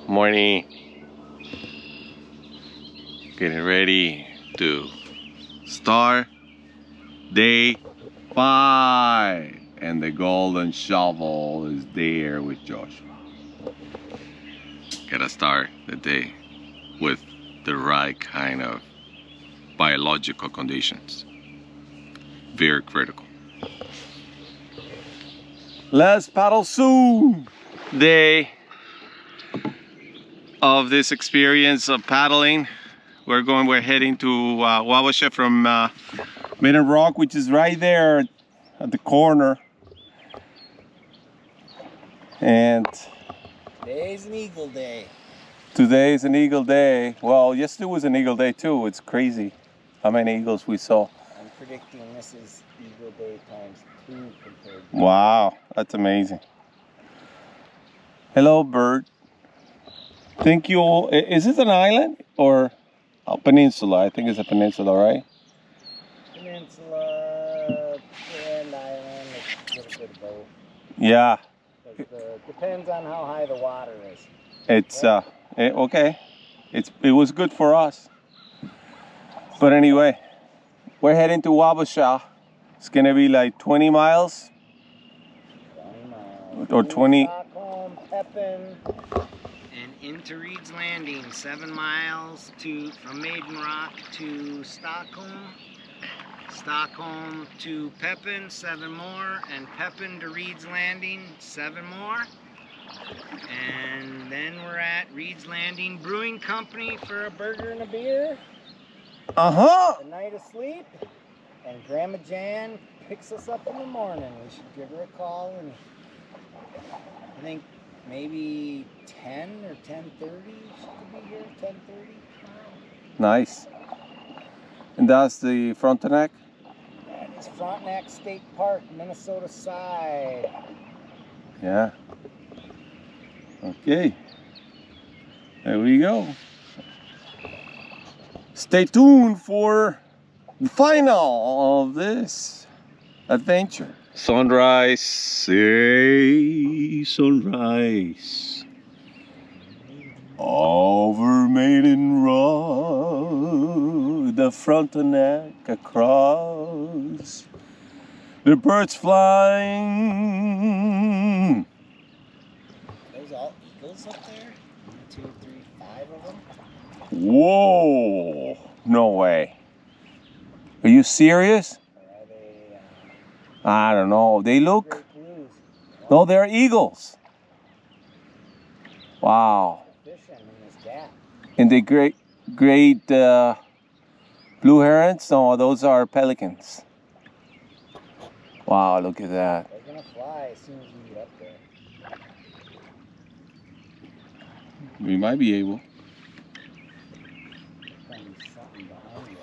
Morning. Getting ready to start day 5. And the golden shovel is there with Joshua. Gotta start the day with the right kind of biological conditions. Very critical. Let's paddle soon. Day of this experience of paddling. We're heading to Wawasha from Maiden Rock, which is right there at the corner. And today's an eagle day. Today is an eagle day. Well, yesterday was an eagle day too. It's crazy how many eagles we saw. I'm predicting this is eagle day times 2 compared to... Wow, that's amazing. Hello, bird. Thank you. Is it an island or a peninsula? I think it's a peninsula, right? Peninsula and island. It's a little bit of both. Yeah. Depends on how high the water is. It's okay. It was good for us. But anyway, we're heading to Wabasha. It's gonna be like 20 miles. 20 miles. Or 20. Stockholm, Pepin, and into Reed's Landing. 7 miles from Maiden Rock to Stockholm. Stockholm to Pepin, 7 more, and Pepin to Reed's Landing, 7 more. And then we're at Reed's Landing Brewing Company for a burger and a beer. Uh-huh. A night of sleep. And Grandma Jan picks us up in the morning. We should give her a call, and I think maybe 10 or 10:30 she could be here, 10:30 tomorrow. Nice. And that's the Frontenac? That is Frontenac State Park, Minnesota side. Yeah. Okay. There we go. Stay tuned for the final of this adventure. Sunrise. Hey, sunrise. Over Maiden Rock, the Frontenac across, the birds flying. There's all eagles up there? 1, 2, 3, 5 of them? Whoa! No way. Are you serious? Or are they... I don't know. They look... great blues? No, they're eagles. Wow. Fishing in this gap. And the great blue herons? No, those are pelicans. Wow, look at that. They're gonna fly as soon as we get up there. We might be able. There's gonna be something behind you.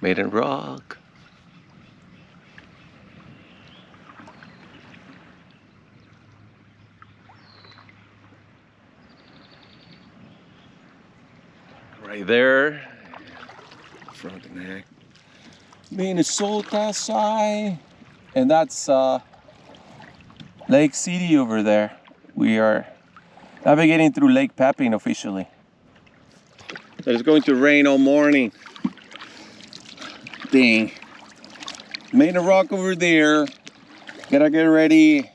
Maiden Rock. Right there. Frontenac. Minnesota side. And that's Lake City over there. We are navigating through Lake Pepin officially. But it's going to rain all morning. Dang. Maiden Rock over there. Gotta get ready.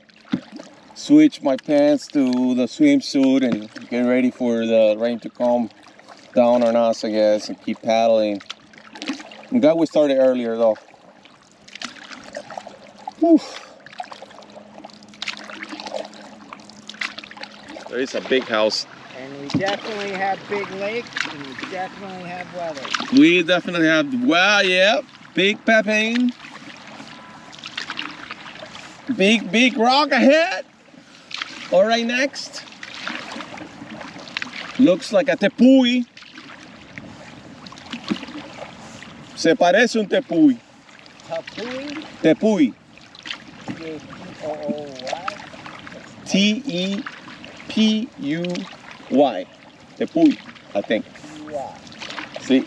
Switch my pants to the swimsuit and get ready for the rain to come down on us, I guess, and keep paddling. I'm glad we started earlier though. Whew. There is a big house. And we definitely have big lakes, and we definitely have weather. We definitely have, well, yeah, big Pepin. Big rock ahead. All right, next. Looks like a tepuy. Se parece un tepuy. Tepuy? Tepuy. T-E-P-O-O-Y? Tepuy. Tepuy, I think. Yeah. See?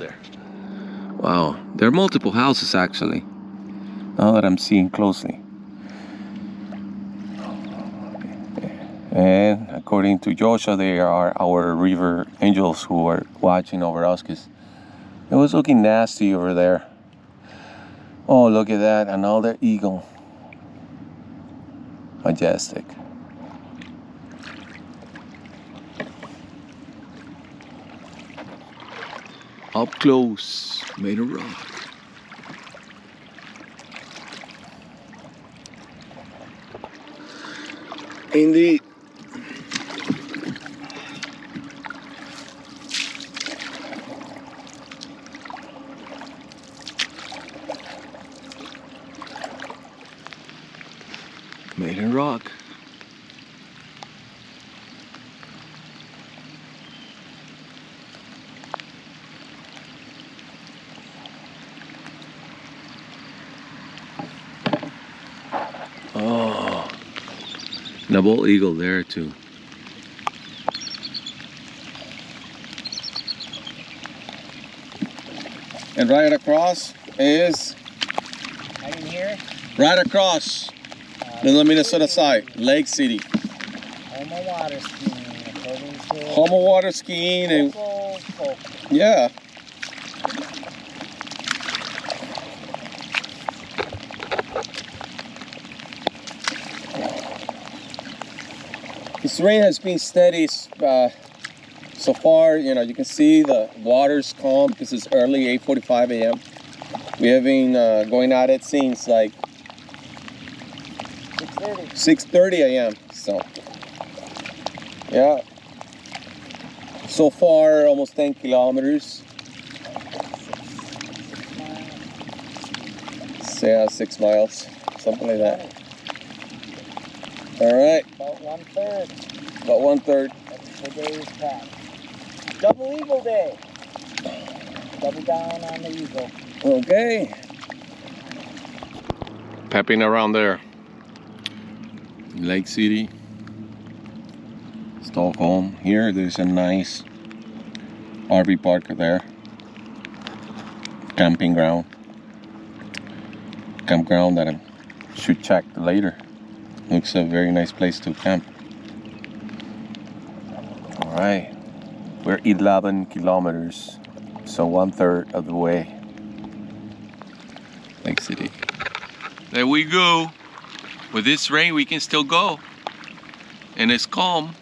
there. Wow, there are multiple houses actually, now that I'm seeing closely. And according to Joshua, they are our river angels who are watching over us, because it was looking nasty over there. Oh, look at that, another eagle. Majestic. Up close, made a rock. Indeed. Made a rock. Oh, and a bald eagle there too. And right across is, I can hear right across on the Minnesota side, Lake City. Homo water skiing, according to Homo water skiing and local folk. yeah. This rain has been steady so far. You know, you can see the water's calm because it's early, 8:45 a.m. We have been going at it since like 6:30 a.m. So yeah, so far almost 10 kilometers. Yeah, 6 miles, something like that. All right. About 1/3. About 1/3. That's the day's pack. Double eagle day. Double down on the eagle. Okay. Pepping around there. Lake City, Stockholm. Here there's a nice RV park there. Campground that I should check later. Looks a very nice place to camp. All right, we're 11 kilometers, so 1/3 of the way. Lake City. There we go. With this rain, we can still go, and it's calm.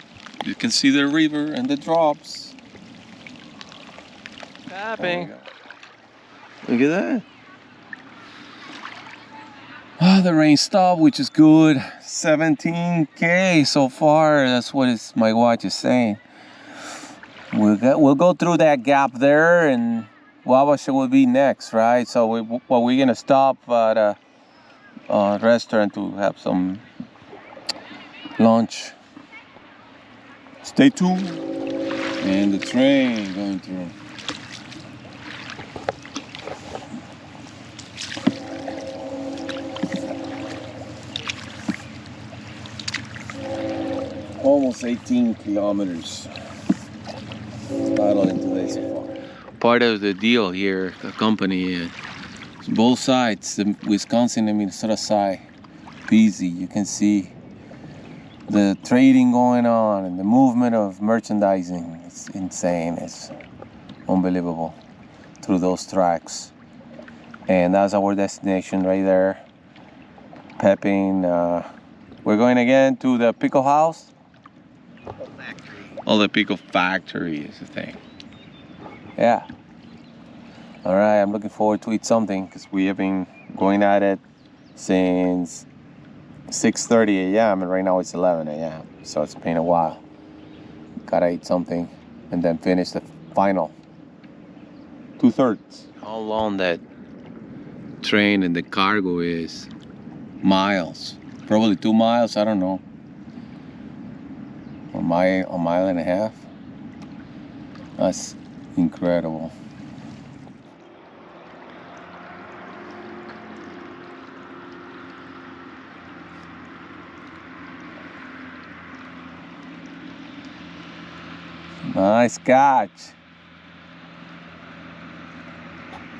You can see the river and the drops. Tapping. Look at that. Oh, the rain stopped, which is good. 17K so far. That's what my watch is saying. We'll go through that gap there, and Wabasha will be next, right? So we're gonna stop at a restaurant to have some lunch. Stay tuned. And the train going through. Almost 18 kilometers. Paddling today so far. Part of the deal here, the company, both sides, the Wisconsin and Minnesota side, busy. You can see the trading going on and the movement of merchandising. It's insane. It's unbelievable through those tracks. And that's our destination right there. Pepping. We're going again to the pickle house. Factory. Oh, the pickle factory is the thing. Yeah. All right, I'm looking forward to eat something because we have been going at it since 6:30 a.m. and right now it's 11 a.m. So it's been a while. Gotta eat something and then finish the final 2/3. How long that train and the cargo is? Miles. Probably 2 miles, I don't know. A mile and a half. That's incredible. Nice catch.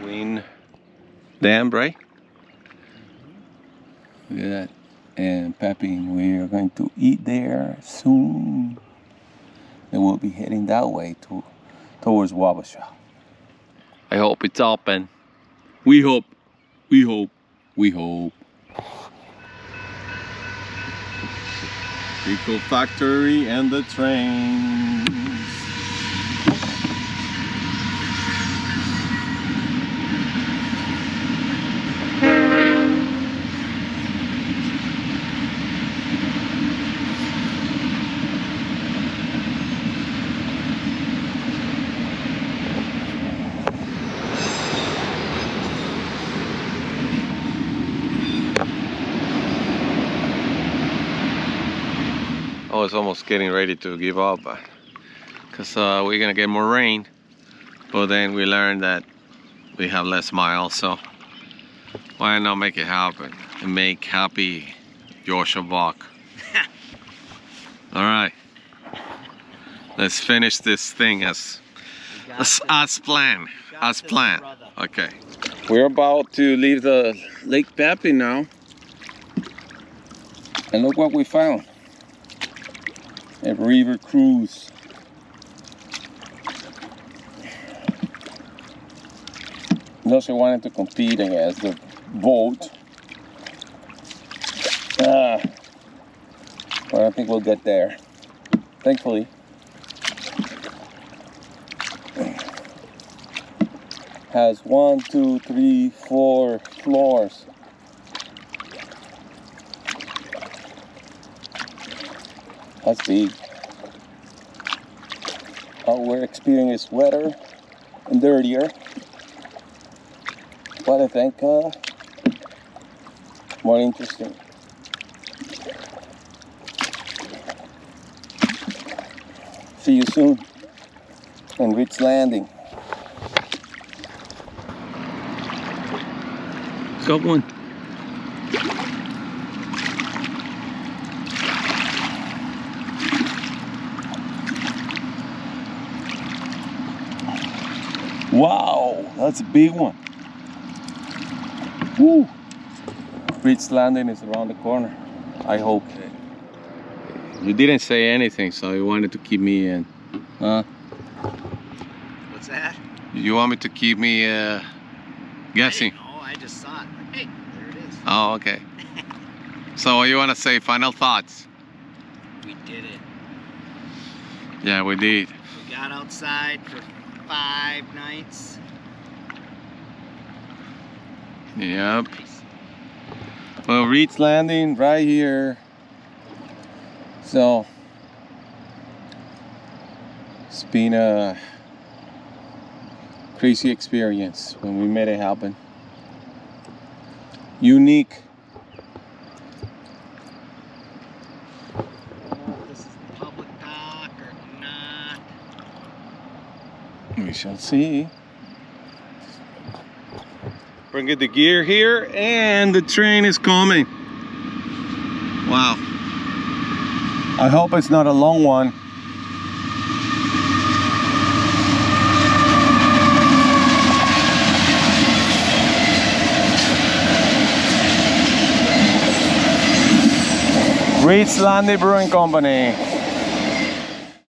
Canoeing Dam, right? Look at that. And Peppy, we are going to eat there soon. And we'll be heading that way towards Wabasha. I hope it's open. We hope. We hope. We hope. Pickle Factory and the trains. I was almost getting ready to give up because we're gonna get more rain, but then we learned that we have less miles, so why not make it happen and make happy Joshua Bach. All right, let's finish this thing as planned. As planned. Okay, we're about to leave the Lake Peppy now, and look what we found. A river cruise. Joshua wanted to compete against the boat. But I think we'll get there. Thankfully. Has 1, 2, 3, 4 floors. That's big. Our experience is wetter and dirtier, but I think more interesting. See you soon in Rich Landing. Got one. Wow, that's a big one. Woo! Rich Landing is around the corner, I hope. You didn't say anything, so you wanted to keep me in. Huh? What's that? You want me to keep me guessing? Oh, I just saw it. Hey, there it is. Oh, okay. So you want to say final thoughts? We did it. Yeah, we did. We got outside for 5 nights. Yep. Nice. Well, Reed's Landing right here. So it's been a crazy experience when we made it happen. Unique. I don't know if this is public dock or not. We shall see. Bring the gear here and the train is coming. Wow. I hope it's not a long one. Reed's Landing Brewing Company.